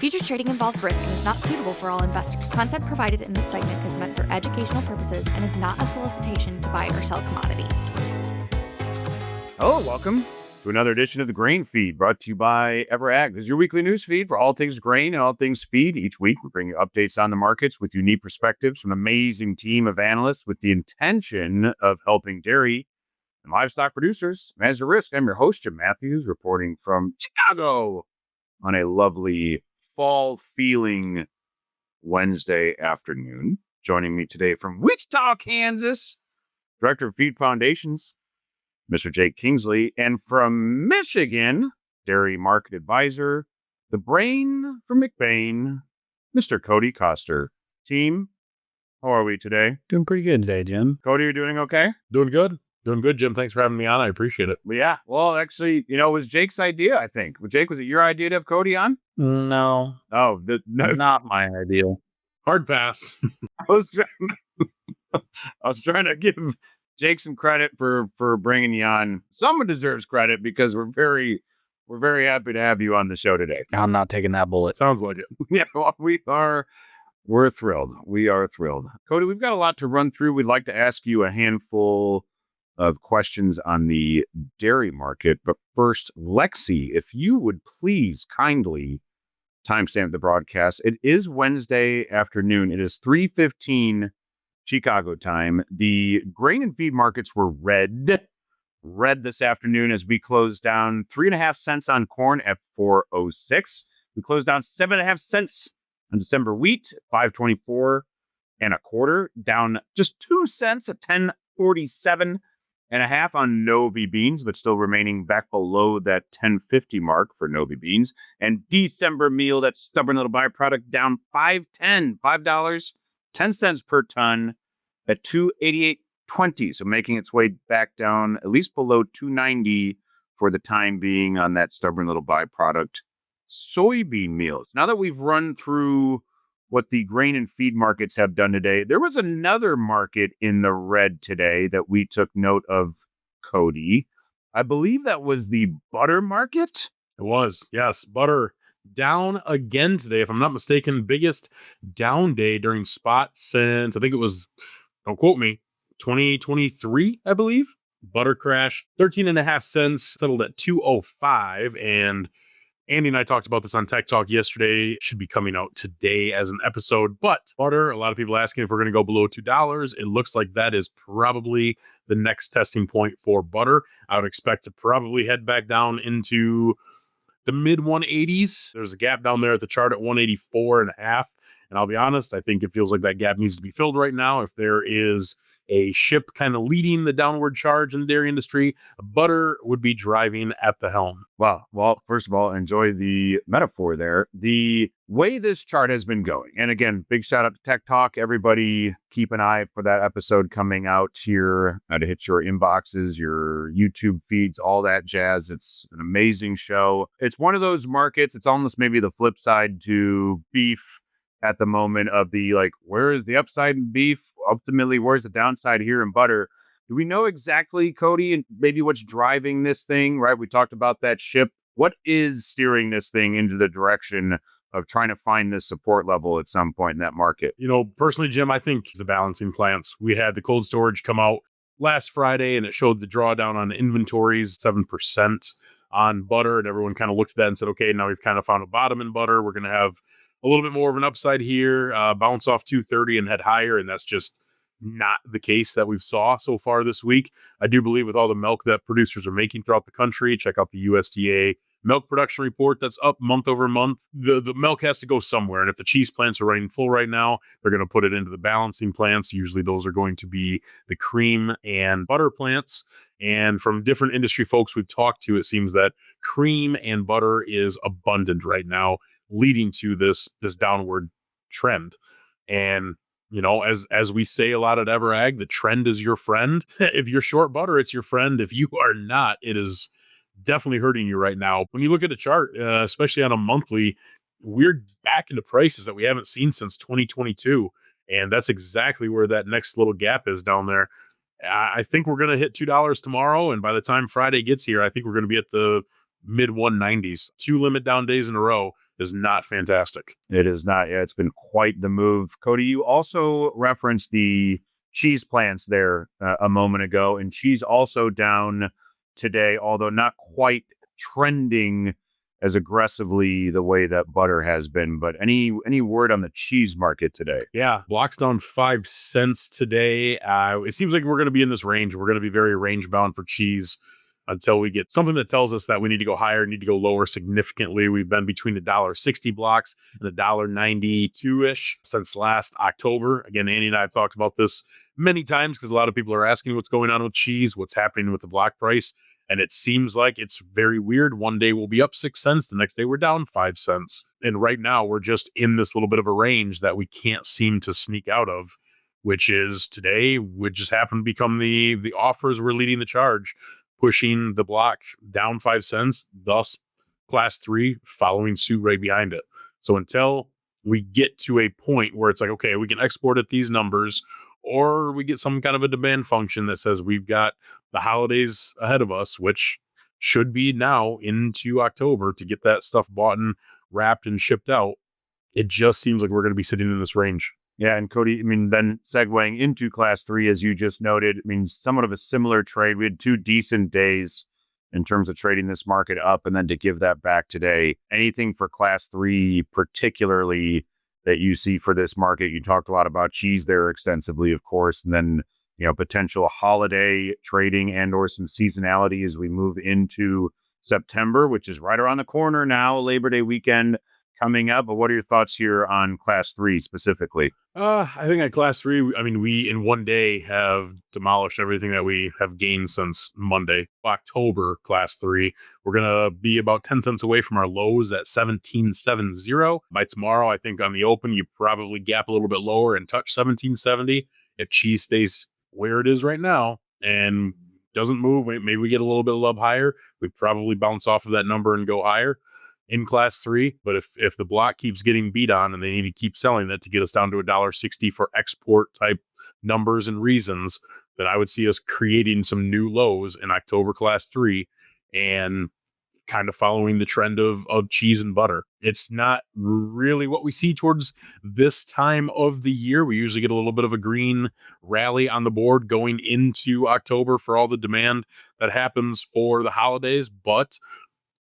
Futures trading involves risk and is not suitable for all investors. Content provided in this segment is meant for educational purposes and is not a solicitation to buy or sell commodities. Hello, welcome to another edition of the Grain Feed, brought to you by EverAg. This is your weekly news feed for all things grain and all things feed. Each week, we bring you updates on the markets with unique perspectives from an amazing team of analysts with the intention of helping dairy and livestock producers manage the risk. I'm your host, Jim Matthews, reporting from Chicago on a lovely fall-feeling Wednesday afternoon. Joining me today from Wichita, Kansas, Director of Feed Foundations, Mr. Jake Kingsley, and from Michigan, Dairy Market Advisor, the brain from McBain, Mr. Cody Coster. Team, how are we today? Doing pretty good today, Jim. Cody, you're doing okay? Doing good, Jim. Thanks for having me on. I appreciate it. Yeah. Well, actually, it was Jake's idea, I think. Jake, was it your idea to have Cody on? No. Oh, no. Not my idea. Hard pass. I was trying to give Jake some credit for bringing you on. Someone deserves credit because we're very happy to have you on the show today. I'm not taking that bullet. Sounds like it. Yeah, well, we're thrilled. We are thrilled. Cody, we've got a lot to run through. We'd like to ask you a handful of questions on the dairy market. But first, Lexi, if you would please kindly timestamp the broadcast. It is Wednesday afternoon. It is 3:15 Chicago time. The grain and feed markets were red this afternoon as we closed down 3.5 cents on corn at 4.06. We closed down 7.5 cents on December wheat, 5.24 and a quarter, down just 2 cents at 10.47 and a half on Novi beans, but still remaining back below that 10.50 mark for Novi beans. And December meal, that stubborn little byproduct, down $5.10 per ton at 288.20. So making its way back down at least below 290 for the time being on that stubborn little byproduct. Soybean meals. Now that we've run through what the grain and feed markets have done today, there was another market in the red today that we took note of, Cody. I believe that was the butter market. It was, yes. Butter down again today, if I'm not mistaken. Biggest down day during spot since, I think it was, don't quote me, 2023, I believe. Butter crashed 13.5 cents, settled at 205, and Andy and I talked about this on Tech Talk yesterday. It should be coming out today as an episode. But butter, a lot of people asking if we're going to go below $2. It looks like that is probably the next testing point for butter. I would expect to probably head back down into the mid 180s. There's a gap down there at the chart at 184.5. And I'll be honest, I think it feels like that gap needs to be filled right now. If there is a ship kind of leading the downward charge in the dairy industry, butter would be driving at the helm. Well, first of all, enjoy the metaphor there. The way this chart has been going, and again, big shout out to Tech Talk. Everybody keep an eye for that episode coming out here to hit your inboxes, your YouTube feeds, all that jazz. It's an amazing show. It's one of those markets. It's almost maybe the flip side to beef at the moment of the, like, where is the upside in beef? Ultimately, where's the downside here in butter? Do we know exactly, Cody, and maybe what's driving this thing, right? We talked about that ship. What is steering this thing into the direction of trying to find this support level at some point in that market? Personally, Jim, I think the balancing plants. We had the cold storage come out last Friday, and it showed the drawdown on inventories, 7% on butter, and everyone kind of looked at that and said, okay, now we've kind of found a bottom in butter. We're going to have a little bit more of an upside here, bounce off 230 and head higher, and that's just not the case that we've saw so far this week. I do believe with all the milk that producers are making throughout the country, check out the USDA milk production report that's up month over month. The milk has to go somewhere, and if the cheese plants are running full right now, they're going to put it into the balancing plants. Usually those are going to be the cream and butter plants. And from different industry folks we've talked to, it seems that cream and butter is abundant right now, leading to this downward trend. And as we say a lot at EverAg, the trend is your friend. If you're short butter, it's your friend. If you are not, it is definitely hurting you right now. When you look at a chart, especially on a monthly, we're back into prices that we haven't seen since 2022. And that's exactly where that next little gap is down there. I think we're going to hit $2 tomorrow. And by the time Friday gets here, I think we're going to be at the mid 190s. 2 limit down days in a row. is not fantastic. It is not. Yeah, it's been quite the move. Cody, you also referenced the cheese plants there a moment ago, and cheese also down today, although not quite trending as aggressively the way that butter has been. But any word on the cheese market today? Yeah, blocks down 5 cents today. It seems like we're going to be in this range. We're going to be very range bound for cheese until we get something that tells us that we need to go higher, need to go lower significantly. We've been between $1.60 blocks and $1.92-ish since last October. Again, Andy and I have talked about this many times because a lot of people are asking what's going on with cheese, what's happening with the block price. And it seems like it's very weird. One day we'll be up 6 cents. The next day we're down 5 cents. And right now we're just in this little bit of a range that we can't seem to sneak out of, which is today would just happen to become the offers were leading the charge, pushing the block down 5 cents, thus class 3 following suit right behind it. So until we get to a point where it's like, okay, we can export at these numbers, or we get some kind of a demand function that says we've got the holidays ahead of us, which should be now into October to get that stuff bought and wrapped and shipped out. It just seems like we're going to be sitting in this range. Yeah, and Cody, I mean, then segueing into class 3, as you just noted, I mean, somewhat of a similar trade. We had 2 decent days in terms of trading this market up, and then to give that back today. Anything for class 3 particularly that you see for this market? You talked a lot about cheese there extensively, of course, and then, potential holiday trading and or some seasonality as we move into September, which is right around the corner now, Labor Day weekend coming up. But what are your thoughts here on class 3 specifically? I think at class 3, I mean, we in one day have demolished everything that we have gained since Monday, October class 3. We're going to be about 10 cents away from our lows at 17.70. By tomorrow, I think on the open, you probably gap a little bit lower and touch 17.70. If cheese stays where it is right now and doesn't move, maybe we get a little bit of love higher. We probably bounce off of that number and go higher in class 3. But if the block keeps getting beat on and they need to keep selling that to get us down to $1.60 for export type numbers and reasons, then I would see us creating some new lows in October class 3 and kind of following the trend of cheese and butter. It's not really what we see towards this time of the year. We usually get a little bit of a green rally on the board going into October for all the demand that happens for the holidays, but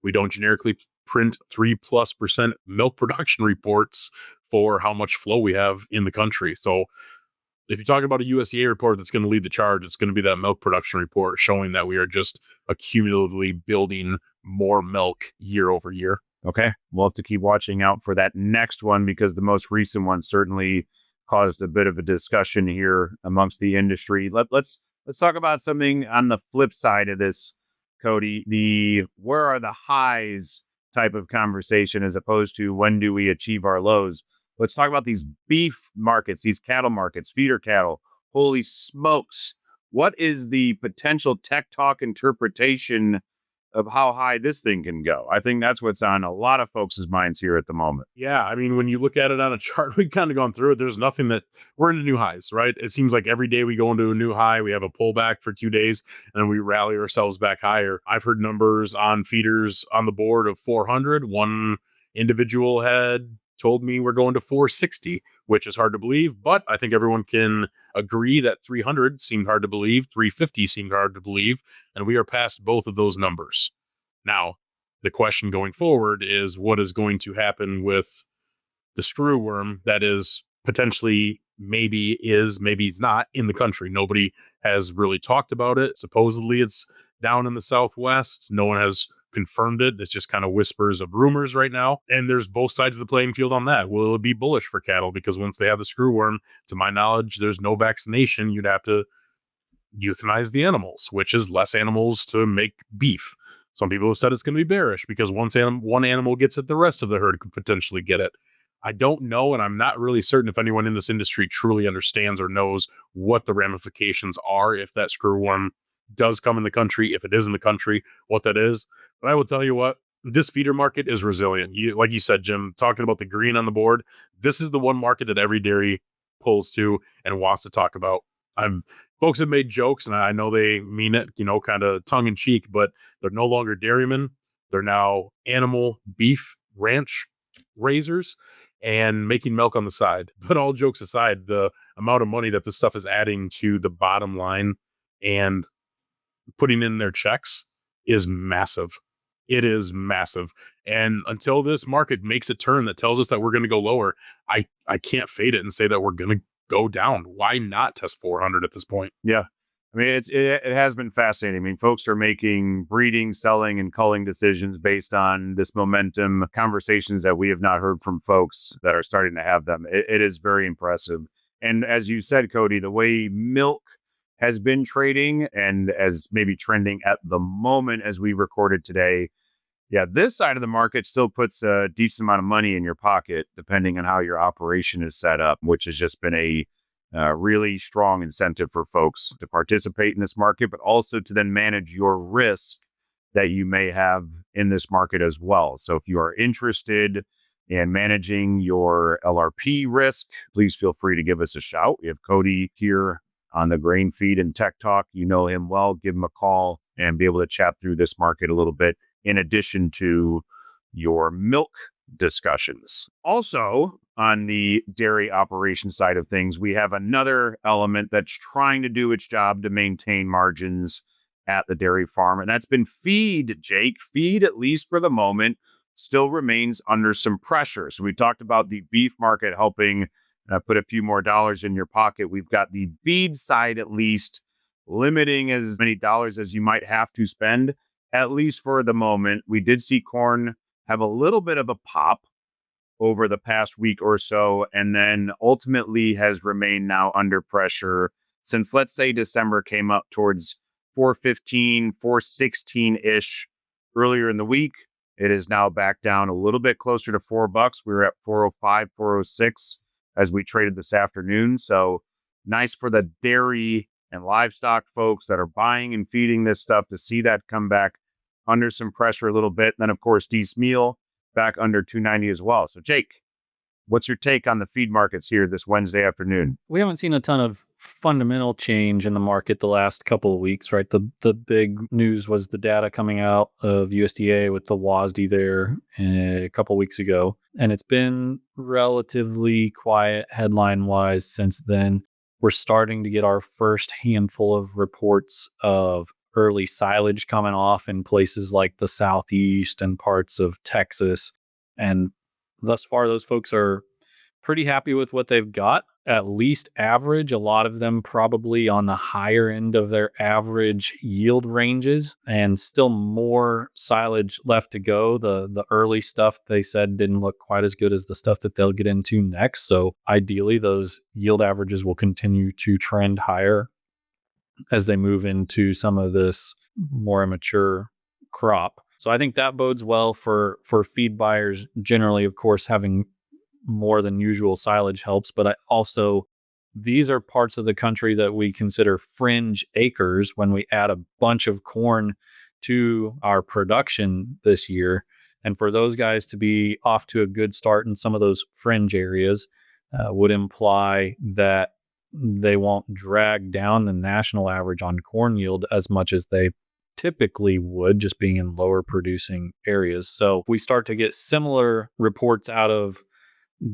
we don't generically print 3+% milk production reports for how much flow we have in the country. So if you're talking about a USDA report that's going to lead the charge, it's going to be that milk production report showing that we are just accumulatively building more milk year over year. Okay. We'll have to keep watching out for that next one because the most recent one certainly caused a bit of a discussion here amongst the industry. Let's talk about something on the flip side of this, Cody. The where are the highs type of conversation as opposed to when do we achieve our lows. Let's talk about these beef markets, these cattle markets, feeder cattle. Holy smokes. What is the potential tech talk interpretation of how high this thing can go? I think that's what's on a lot of folks' minds here at the moment. Yeah, I mean, when you look at it on a chart, we've kind of gone through it. There's nothing that we're into new highs, right? It seems like every day we go into a new high, we have a pullback for 2 days, and then we rally ourselves back higher. I've heard numbers on feeders on the board of 400. One individual had told me we're going to 460, which is hard to believe, but I think everyone can agree that 300 seemed hard to believe, 350 seemed hard to believe, and we are past both of those numbers. Now, the question going forward is what is going to happen with the screw worm that is potentially maybe is not in the country. Nobody has really talked about it. Supposedly it's down in the Southwest. No one has confirmed it. It's just kind of whispers of rumors right now. And there's both sides of the playing field on that. Will it be bullish for cattle? Because once they have the screw worm, to my knowledge, there's no vaccination. You'd have to euthanize the animals, which is less animals to make beef. Some people have said it's going to be bearish because once one animal gets it, the rest of the herd could potentially get it. I don't know, and I'm not really certain if anyone in this industry truly understands or knows what the ramifications are if that screw worm does come in the country, if it is in the country, what that is. But I will tell you what, this feeder market is resilient. Like you said, Jim, talking about the green on the board, this is the one market that every dairy pulls to and wants to talk about. Folks have made jokes, and I know they mean it, kind of tongue in cheek, but they're no longer dairymen. They're now animal beef ranch raisers and making milk on the side. But all jokes aside, the amount of money that this stuff is adding to the bottom line and putting in their checks is massive. It is massive. And until this market makes a turn that tells us that we're going to go lower, I can't fade it and say that we're going to go down. Why not test 400 at this point? Yeah. I mean, it has been fascinating. I mean, folks are making breeding, selling, and culling decisions based on this momentum, conversations that we have not heard from folks that are starting to have them. It is very impressive. And as you said, Cody, the way milk has been trading and as maybe trending at the moment as we recorded today, yeah, this side of the market still puts a decent amount of money in your pocket, depending on how your operation is set up, which has just been a really strong incentive for folks to participate in this market, but also to then manage your risk that you may have in this market as well. So if you are interested in managing your LRP risk, please feel free to give us a shout. We have Cody here on the Grain Feed and Tech Talk. You know him well. Give him a call and be able to chat through this market a little bit, in addition to your milk discussions. Also, on the dairy operation side of things, we have another element that's trying to do its job to maintain margins at the dairy farm, and that's been feed, Jake. Feed, at least for the moment, still remains under some pressure. So we talked about the beef market helping put a few more dollars in your pocket. We've got the feed side, at least, limiting as many dollars as you might have to spend, at least for the moment. We did see corn have a little bit of a pop over the past week or so, and then ultimately has remained now under pressure since, let's say, December came up towards 415, 416-ish earlier in the week. It is now back down a little bit closer to $4. We were at 405, 406 as we traded this afternoon. So nice for the dairy and livestock folks that are buying and feeding this stuff to see that come back under some pressure a little bit. And then, of course, Dees meal back under 290 as well. So, Jake, what's your take on the feed markets here this Wednesday afternoon? We haven't seen a ton of fundamental change in the market the last couple of weeks, right? The big news was the data coming out of USDA with the WASD there a couple of weeks ago. And it's been relatively quiet headline-wise since then. We're starting to get our first handful of reports of early silage coming off in places like the Southeast and parts of Texas. And thus far, those folks are pretty happy with what they've got, at least average. A lot of them probably on the higher end of their average yield ranges, and still more silage left to go. The early stuff they said didn't look quite as good as the stuff that they'll get into next. So ideally, those yield averages will continue to trend higher as they move into some of this more immature crop. So I think that bodes well for feed buyers generally. Of course, having more than usual silage helps, but these are parts of the country that we consider fringe acres when we add a bunch of corn to our production this year. And for those guys to be off to a good start in some of those fringe areas would imply that they won't drag down the national average on corn yield as much as they typically would, just being in lower producing areas. So if we start to get similar reports out of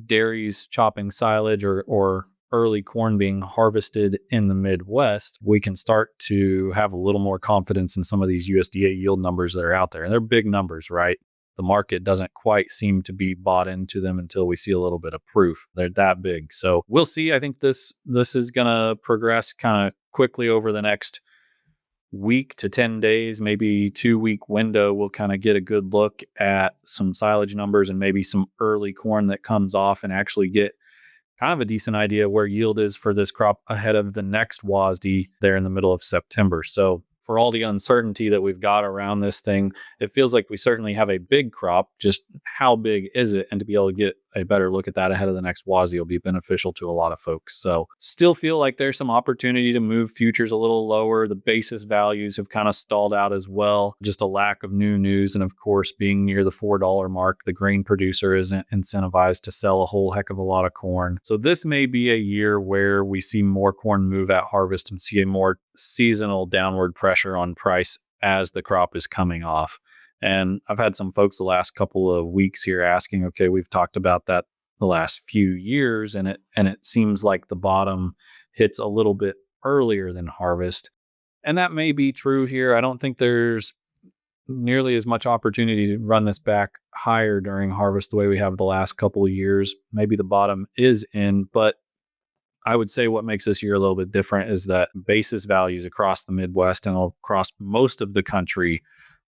dairies chopping silage or early corn being harvested in the Midwest, we can start to have a little more confidence in some of these USDA yield numbers that are out there. And they're big numbers, right? The market doesn't quite seem to be bought into them until we see a little bit of proof. They're that big. So we'll see. I think this is going to progress kind of quickly over the next week to 10 days, maybe 2-week window. We'll kind of get a good look at some silage numbers and maybe some early corn that comes off, and actually get kind of a decent idea where yield is for this crop ahead of the next WASD there in the middle of September. So for all the uncertainty that we've got around this thing, it feels like we certainly have a big crop. Just how big is it? And to be able to get a better look at that ahead of the next WASD will be beneficial to a lot of folks. So still feel like there's some opportunity to move futures a little lower. The basis values have kind of stalled out as well. Just a lack of new news. And of course, being near the $4 mark, the grain producer isn't incentivized to sell a whole heck of a lot of corn. So this may be a year where we see more corn move at harvest and see a more seasonal downward pressure on price as the crop is coming off. And I've had some folks the last couple of weeks here asking, okay, we've talked about that the last few years, and it seems like the bottom hits a little bit earlier than harvest. And that may be true here. I don't think there's nearly as much opportunity to run this back higher during harvest the way we have the last couple of years. Maybe the bottom is in, but I would say what makes this year a little bit different is that basis values across the Midwest and across most of the country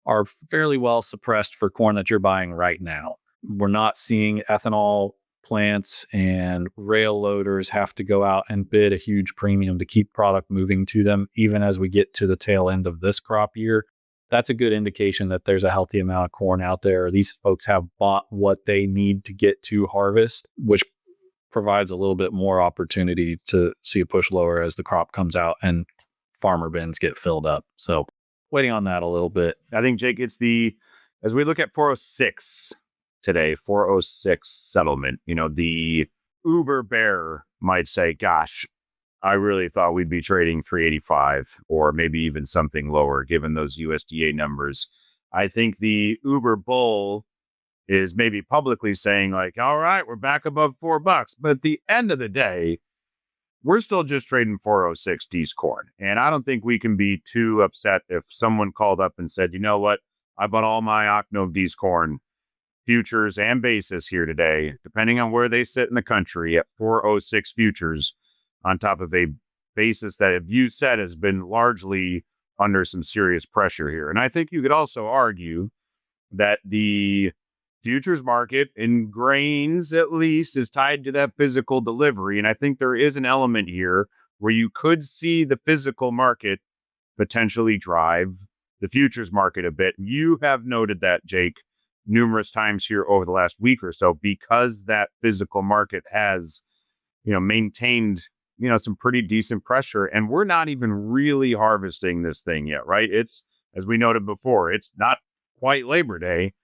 are fairly well suppressed for corn that you're buying right now. We're not seeing ethanol plants and rail loaders have to go out and bid a huge premium to keep product moving to them, even as we get to the tail end of this crop year. That's a good indication that there's a healthy amount of corn out there. These folks have bought what they need to get to harvest, which provides a little bit more opportunity to see a push lower as the crop comes out and farmer bins get filled up. So waiting on that a little bit. I think, Jake, as we look at 406 today, 406 settlement, the uber bear might say, gosh, I really thought we'd be trading 385 or maybe even something lower given those USDA numbers. I think the uber bull is maybe publicly saying like, all right, we're back above $4. But at the end of the day, we're still just trading 406 D's corn. And I don't think we can be too upset if someone called up and said, you know what, I bought all my Octave D's corn futures and basis here today, depending on where they sit in the country at 406 futures on top of a basis that, if you said, has been largely under some serious pressure here. And I think you could also argue that the futures market in grains, at least, is tied to that physical delivery. And I think there is an element here where you could see the physical market potentially drive the futures market a bit. You have noted that, Jake, numerous times here over the last week or so, because that physical market has, maintained, some pretty decent pressure. And we're not even really harvesting this thing yet, right? It's, as we noted before, it's not quite Labor Day.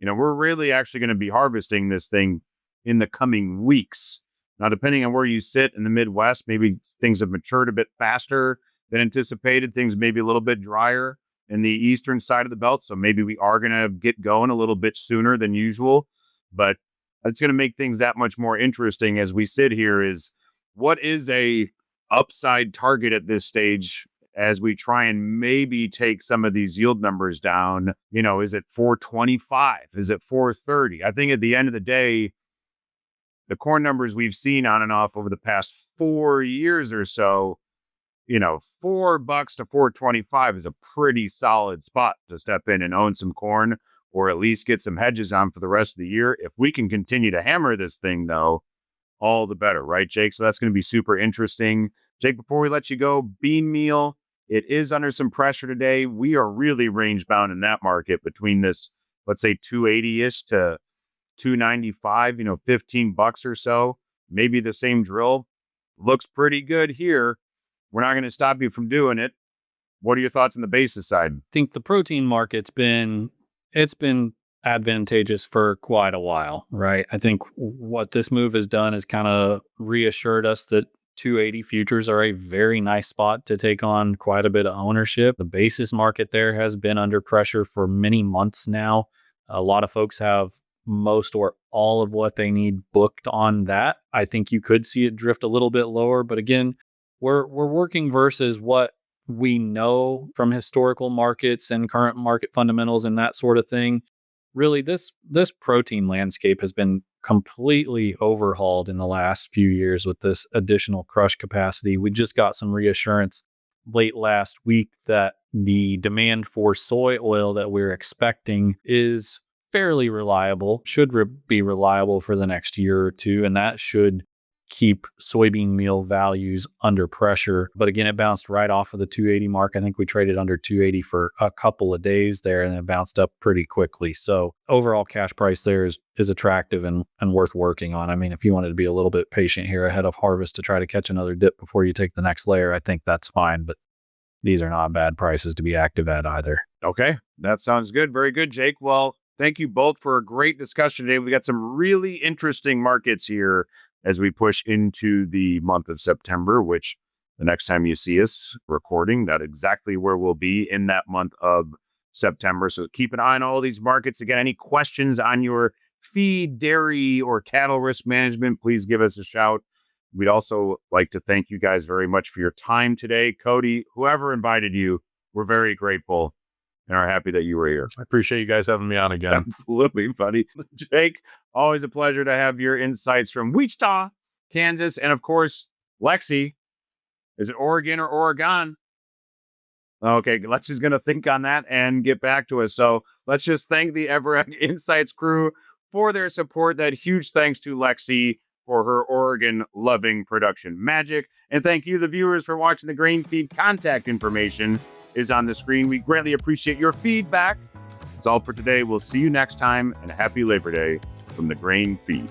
We're really actually going to be harvesting this thing in the coming weeks. Now, depending on where you sit in the Midwest, maybe things have matured a bit faster than anticipated. Things may be a little bit drier in the eastern side of the belt. So maybe we are going to get going a little bit sooner than usual. But it's going to make things that much more interesting as we sit here is, what is a upside target at this stage as we try and maybe take some of these yield numbers down? Is it 425? Is it 430? I think at the end of the day, the corn numbers we've seen on and off over the past 4 years or so, $4 to 425 is a pretty solid spot to step in and own some corn, or at least get some hedges on for the rest of the year. If we can continue to hammer this thing, though, all the better, right, Jake? So that's going to be super interesting. Jake, before we let you go, bean meal, it is under some pressure today. We are really range bound in that market between this, let's say, 280-ish to 295, $15 or so. Maybe the same drill. Looks pretty good here. We're not going to stop you from doing it. What are your thoughts on the basis side? I think the protein market's been advantageous for quite a while, right? I think what this move has done is kind of reassured us that 280 futures are a very nice spot to take on quite a bit of ownership. The basis market there has been under pressure for many months now. A lot of folks have most or all of what they need booked on that. I think you could see it drift a little bit lower, but again, we're working versus what we know from historical markets and current market fundamentals and that sort of thing. Really, this protein landscape has been completely overhauled in the last few years with this additional crush capacity. We just got some reassurance late last week that the demand for soy oil that we're expecting is fairly reliable, should be reliable for the next year or two, and that should keep soybean meal values under pressure. But again, it bounced right off of the 280 mark. I think we traded under 280 for a couple of days there, and it bounced up pretty quickly. So overall cash price there is attractive and worth working on. I mean, if you wanted to be a little bit patient here ahead of harvest to try to catch another dip before you take the next layer, I think that's fine. But these are not bad prices to be active at either. Okay, that sounds good. Very good, Jake. Well, thank you both for a great discussion today. We got some really interesting markets here as we push into the month of September, which the next time you see us recording, that's exactly where we'll be in that month of September. So keep an eye on all these markets. Again, any questions on your feed, dairy, or cattle risk management, please give us a shout. We'd also like to thank you guys very much for your time today. Cody, whoever invited you, we're very grateful and are happy that you were here. I appreciate you guys having me on again. Absolutely, buddy. Jake, always a pleasure to have your insights from Wichita, Kansas, and of course, Lexi. Is it Oregon or Oregon? Okay, Lexi's going to think on that and get back to us. So let's just thank the Everett Insights crew for their support. That huge thanks to Lexi for her Oregon-loving production magic. And thank you, the viewers, for watching the Grain Feed. Contact information is on the screen. We greatly appreciate your feedback. That's all for today. We'll see you next time, and happy Labor Day from the Grain Feed.